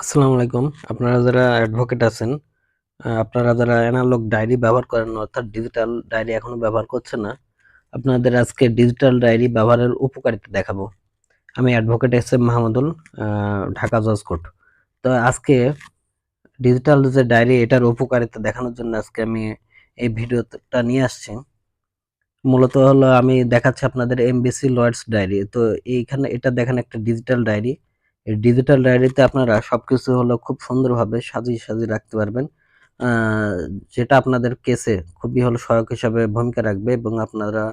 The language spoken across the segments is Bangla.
আসসালামু আলাইকুম। আপনারা যারা অ্যাডভোকেট আছেন, আপনারা যারা এনালগ ডায়েরি ব্যবহার করেন অর্থাৎ ডিজিটাল ডায়েরি এখনো ব্যবহার করছেন না, আপনাদের আজকে ডিজিটাল ডায়েরি ব্যবহারের উপকারিতা দেখাবো। আমি advocate S M Mahmudul, Dhaka জজ কোর্ট। তো আজকে ডিজিটাল যে ডায়েরি এটার উপকারিতা দেখানোর জন্য আজকে আমি এই ভিডিওটা নিয়ে আসছি। মূলত হলো আমি দেখাচ্ছি আপনাদের এমবিসি লয়েডস ডায়েরি। তো এইখানে এটা দেখেন একটা ডিজিটাল ডায়েরি। এই ডিজিটাল ডায়েরিতে আপনারা সবকিছু হলো খুব সুন্দরভাবে সাজিয়ে রাখতে পারবেন। আ যেটা আপনাদের কেসে খুবই হলো সহায়ক হিসাবে ভূমিকা রাখবে এবং আপনারা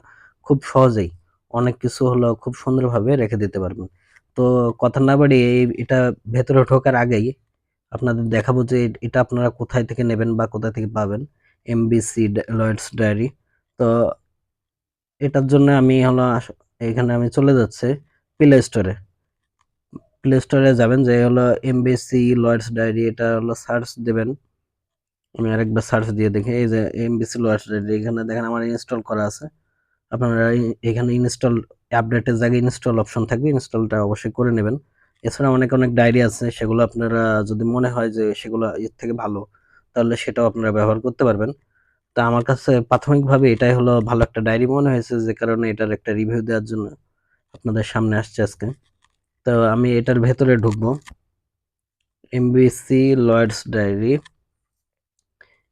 খুব সহজেই অনেক কিছু হলো খুব সুন্দরভাবে রেখে দিতে পারবেন। তো কথা না বাড়িয়ে এটা ভেতরে ঢোকার আগেই আপনাদের দেখাবো যে এটা আপনারা কোথায় থেকে নেবেন বা কোথা থেকে পাবেন। MBC Lloyds diary. তো এটার জন্য আমি হলো এখানে আমি চলে যাচ্ছি প্লে স্টোরে। প্লে স্টোরে যাবেন, যে হলো এমবিসি লয়েডস ডায়েরি, এটা হলো সার্চ দেবেন। আমি আরেকবার সার্চ দিয়ে দেখি, এই যে এমবিসি লয়েডস ডায়েরি এখানে দেখেন আমার ইনস্টল করা আছে। আপনারা এখানে ইনস্টল আপডেটের জায়গায় ইনস্টল অপশন থাকবে, ইনস্টলটা অবশ্যই করে নেবেন। এছাড়া অনেক ডায়েরি আছে, সেগুলো আপনারা যদি মনে হয় যে সেগুলো এর থেকে ভালো, তাহলে সেটাও আপনারা ব্যবহার করতে পারবেন। তা আমার কাছে প্রাথমিকভাবে এটাই হলো ভালো একটা ডায়েরি মনে হয়েছে, যে কারণে এটার একটা রিভিউ দেওয়ার জন্য আপনাদের সামনে আসছে আজকে। তো আমি এটার ভেতরে ঢুকবো। এমবিসি লয়েডস ডায়েরি,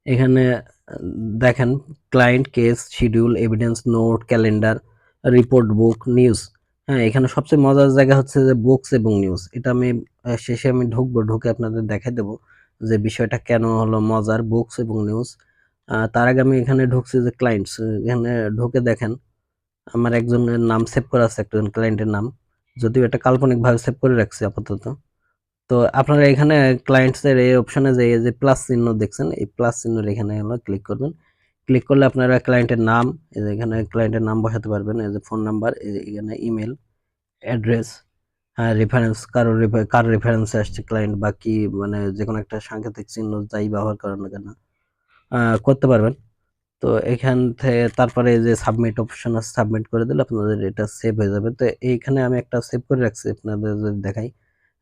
এখানে দেখেন client, case, schedule, evidence, note, calendar, report, book, news. হ্যাঁ, এখানে সবচেয়ে মজার জায়গা হচ্ছে যে বুকস এবং নিউজ। এটা আমি শেষে আমি ঢুকবো, ঢুকে আপনাদের দেখাই দেবো যে বিষয়টা কেন হলো মজার, বুকস এবং নিউজ। তার আগে আমি এখানে ঢুকছি যে ক্লায়েন্টস, এখানে ঢুকে দেখেন আমার একজনের নাম সেভ করা আছে, একজন ক্লায়েন্টের নাম, যদিও এটা কাল্পনিকভাবে সেভ করে রাখছি আপাতত। তো আপনারা এখানে ক্লায়েন্টস এর এই অপশনে যে এই যে প্লাস চিহ্ন দেখছেন, এই প্লাস চিহ্নের এখানে হলো ক্লিক করবেন। ক্লিক করলে আপনারা ক্লায়েন্টের নাম, এই যে এখানে ক্লায়েন্টের নাম বসাতে পারবেন, এই যে ফোন নাম্বার, এখানে ইমেল, অ্যাড্রেস, হ্যাঁ, রেফারেন্স, কার রেফারেন্সে আসছে ক্লায়েন্ট, বা কি মানে যেকোনো একটা সাংকেতিক চিহ্ন যাই ব্যবহার করেন না কেন করতে পারবেন। তো এখান থেকে তারপরে এই যে সাবমিট অপশন আছে, সাবমিট করে দিলে আপনাদের এটা সেভ হয়ে যাবে। তো এইখানে আমি একটা সেভ করে রাখছি, আপনাদের যদি দেখাই,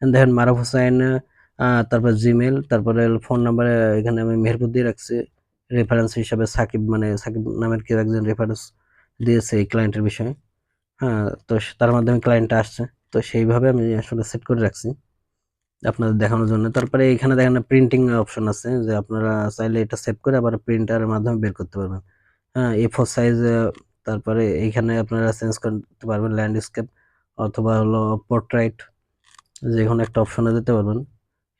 দেখেন মারুফ হোসাইন, তারপর জিমেল, তারপরে ফোন নাম্বার, এখানে আমি মেহেরপুর দিয়ে রাখছি রেফারেন্স হিসাবে। সাকিব, মানে সাকিব নামের কেউ একজন রেফারেন্স দিয়েছে এই ক্লায়েন্টের বিষয়ে। হ্যাঁ, তো তার মাধ্যমে ক্লায়েন্টটা আসছে। তো সেইভাবে আমি আসলে সেট করে রাখছি আপনাদের দেখানোর জন্য। তারপরে এখানে দেখেন প্রিন্টিং অপশন আছে, যে আপনারা চাইলে এটা সেভ করে আবার প্রিন্টারের মাধ্যমে বের করতে পারবেন। হ্যাঁ, A4 সাইজ, তারপরে এইখানে আপনারা চেঞ্জ করতে পারবেন ল্যান্ডস্কেপ অথবা হলো পোর্ট্রেট, যেকোনো একটা অপশনে দিতে পারবেন।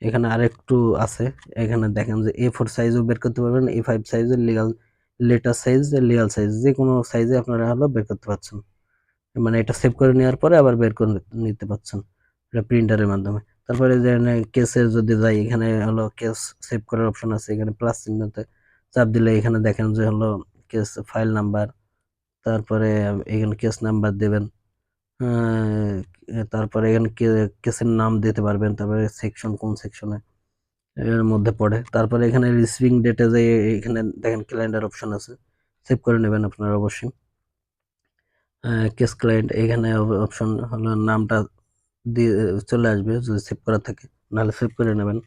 এখানে আরেকটু আছে, এখানে দেখেন যে A4 সাইজও বের করতে পারবেন, A5 সাইজের legal, letter size, legal size, যেকোনো সাইজে আপনারা হলো বের করতে পারছেন। মানে এটা সেভ করে নেওয়ার পরে আবার বের করে নিতে পারছেন এটা প্রিন্টারের মাধ্যমে। তারপরে যে কেসের যদি যাই, এখানে হলো কেস সেভ করার অপশন আছে, এখানে প্লাস চিহ্নতে চাপ দিলে এখানে দেখেন যে হলো কেস ফাইল নাম্বার, তারপরে এখানে কেস নাম্বার দেবেন। তারপরে এখানে কেসের নাম দিতে পারবেন, তারপরে সেকশন কোন সেকশনে এর মধ্যে পড়ে। তারপরে এখানে রিসিভিং ডেটে যে এখানে দেখেন ক্যালেন্ডার অপশন আছে, সেভ করে নেবেন আপনারা অবশ্যই। কেস ক্লায়েন্ট, এখানে অপশন হলো নামটা দিয়ে চলে আসবে যদি সেভ করা থাকে, নাহলে সেভ করে নেবেন।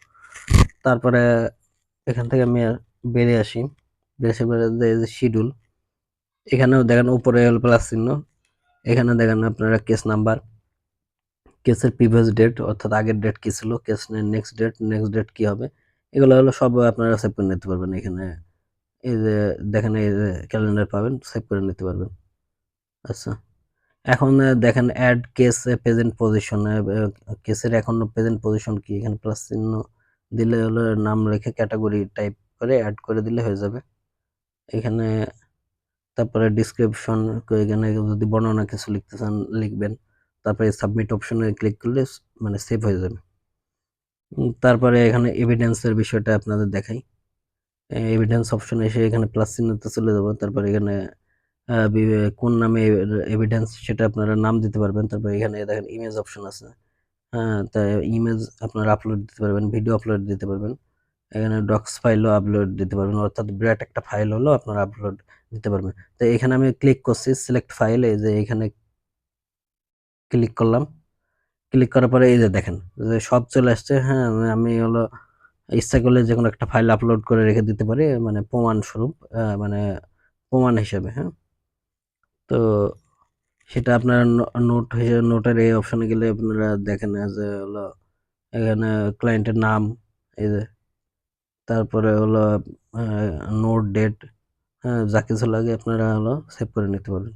তারপরে এখান থেকে আমি বেরিয়ে আসি, বেরিয়ে যে শিডিউল, এখানেও দেখেন উপরে হলো প্লাস চিহ্ন, এখানে দেখেন আপনারা কেস নাম্বার, কেসের প্রিভিয়াস ডেট অর্থাৎ আগের ডেট কি ছিল, কেস নেক্সট ডেট কি হবে, এগুলো হলো সব আপনারা সেভ করে নিতে পারবেন এখানে। এই যে দেখেন, এই যে ক্যালেন্ডার পাবেন, সেভ করে নিতে পারবেন। আচ্ছা, এখন দেখেন অ্যাড কেস প্রেজেন্ট পজিশন, কেসের এখন প্রেজেন্ট পজিশন কি, এখানে প্লাস চিহ্ন দিলে হলো নাম রেখে ক্যাটাগরি টাইপ করে অ্যাড করে দিলে হয়ে যাবে এখানে। তারপরে ডিসক্রিপশন, এখানে যদি বর্ণনা কিছু লিখতে চান লিখবেন। তারপরে সাবমিট অপশনে ক্লিক করলে মানে সেভ হয়ে যাবে। তারপরে এখানে এভিডেন্সের বিষয়টা আপনাদের দেখাই। এভিডেন্স অপশনে এসে এখানে প্লাস চিহ্নতে চলে যাব। তারপরে এখানে কোন নামে এভিডেন্স সেটা আপনারা নাম দিতে পারবেন। তারপরে এখানে দেখেন ইমেজ অপশন আছে। হ্যাঁ, তাই ইমেজ আপনারা আপলোড দিতে পারবেন, ভিডিও আপলোড দিতে পারবেন। এখানে ডক্স ফাইলও আপলোড দিতে পারবেন, অর্থাৎ বিরাট একটা ফাইল হলো আপনারা আপলোড দিতে পারবেন। তো এখানে আমি ক্লিক করছি সিলেক্ট ফাইল, এই যে এখানে ক্লিক করলাম। ক্লিক করার পরে এই যে দেখেন যে সব চলে আসছে। হ্যাঁ, আমি হলো ইচ্ছা করলে যে কোনো একটা ফাইল আপলোড করে রেখে দিতে পারি, মানে প্রমাণ স্বরূপ, মানে প্রমাণ হিসেবে। হ্যাঁ, তো সেটা আপনার নোট হিসেবে, নোটের এই অপশনে গেলে আপনারা দেখেন যে হলো এখানে ক্লায়েন্টের নাম, এই যে তারপরে হলো নোট ডেট, হ্যাঁ, যা কিছু লাগে আপনারা হলো সেভ করে নিতে পারবেন।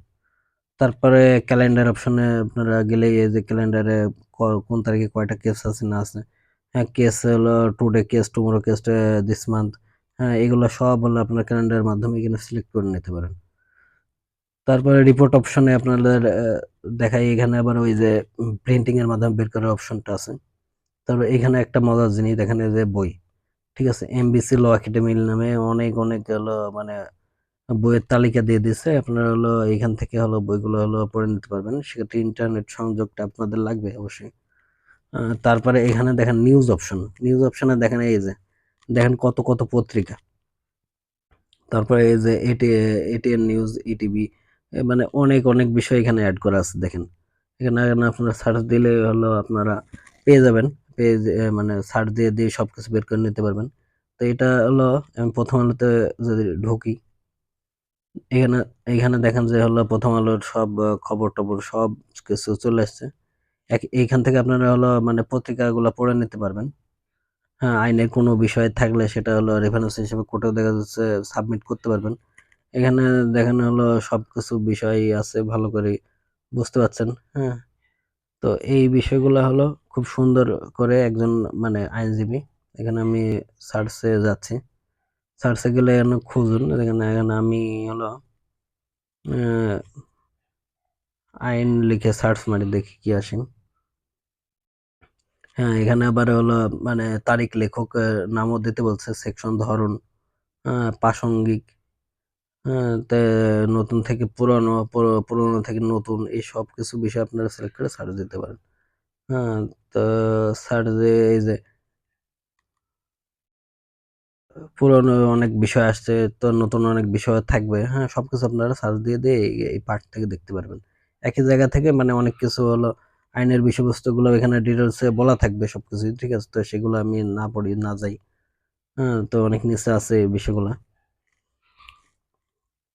তারপরে ক্যালেন্ডার অপশনে আপনারা গেলে এই যে ক্যালেন্ডারে কোন তারিখে কয়টা কেস আছে না আছে, হ্যাঁ, কেস হলো today case, tomorrow case, this month, হ্যাঁ, এগুলো সব হলো আপনার ক্যালেন্ডারের মাধ্যমে এখানে সিলেক্ট করে নিতে পারেন। তারপরে রিপোর্ট অপশনে আপনাদের দেখাই, এখানে আবার ওই যে প্রিন্টিং এর মাধ্যমে বের করার অপশনটা আছে। তারপর এখানে একটা মজার জিনিস দেখেন, এই যে বই, ঠিক আছে, এমবিসি ল একাডেমি নামে অনেক অনেক হলো মানে বইয়ের তালিকা দিয়ে দিছে। আপনারা হলো এখান থেকে হলো বইগুলো হলো পড়ে নিতে পারবেন। সেক্ষেত্রে ইন্টারনেট সংযোগটা আপনাদের লাগবে অবশ্যই। তারপরে এখানে দেখেন নিউজ অপশন, নিউজ অপশনে দেখেন এই যে দেখেন কত কত পত্রিকা। তারপরে এই যে এটিএন নিউজ, ইটিভি, মানে অনেক অনেক বিষয় এখানে অ্যাড করা আছে দেখেন। এখানে এখানে আপনারা সার্চ দিলে হলো আপনারা পেয়ে যাবেন। পেজ মানে সার্চ দিয়ে দিয়ে সবকিছু বের করে নিতে পারবেন। তো এটা হলো আমি প্রথম আলোতে যদি ঢুকি, এখানে এইখানে দেখেন যে হলো প্রথম আলোর সব খবর টবর সব কিছু চলে আসছে। এইখান থেকে আপনারা হলো মানে পত্রিকাগুলো পড়ে নিতে পারবেন। হ্যাঁ, আইনের কোনো বিষয় থাকলে সেটা হলো রেফারেন্স হিসেবে কোর্টেও দেখা যাচ্ছে সাবমিট করতে পারবেন। এখানে দেখেন হলো সবকিছু বিষয় আছে, ভালো করে বুঝতে পারছেন। হ্যাঁ, তো এই বিষয়গুলো হলো খুব সুন্দর করে একজন মানে আইনজীবী, এখানে আমি সার্চে যাচ্ছি। সার্চে গেলে এখানে খুঁজুন, এখানে এখানে আমি হলো আহ, আইন লিখে সার্চ মারি, দেখি কি আসে। হ্যাঁ, এখানে আবার হলো মানে তারিখ, লেখকের নামও দিতে বলছে, সেকশন, ধরন, প্রাসঙ্গিক, তে নতুন থেকে পুরনো, পুরনো থেকে নতুন, এই সব কিছু বিষয় আপনারা সিলেক্ট করে সার্চ দিতে পারেন। হ্যাঁ, তো সার্চ এই যে পুরনো অনেক বিষয় আসছে, তো নতুন অনেক বিষয় থাকবে। হ্যাঁ, সবকিছু আপনারা সার্চ দিয়ে দিয়ে এই পার্ট থেকে দেখতে পারবেন। একই জায়গা থেকে মানে অনেক কিছু হলো আইনের বিষয়বস্তুগুলো এখানে ডিটেলসে বলা থাকবে সবকিছু, ঠিক আছে, তো সেগুলো আমি না পড়ি না যাই। হ্যাঁ, তো অনেক নিচে আছে এই বিষয়গুলো।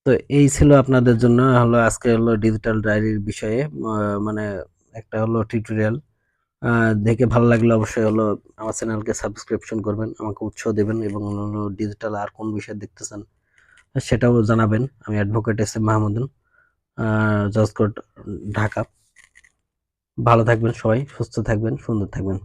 তো এই ছিল আপনাদের জন্য হলো আজকে হলো ডিজিটাল ডায়েরির বিষয়ে মানে একটা হলো টিউটোরিয়াল। দেখে ভালো লাগলে অবশ্যই হলো আমার চ্যানেলকে সাবস্ক্রিপশন করবেন, আমাকে উৎসাহ দেবেন, এবং হলো ডিজিটাল আর কোন বিষয় দেখতেছেন সেটাও জানাবেন। আমি অ্যাডভোকেট এস এম মাহমুদুল, জজ কোর্ট, ঢাকা। ভালো থাকবেন সবাই, সুস্থ থাকবেন, সুন্দর থাকবেন।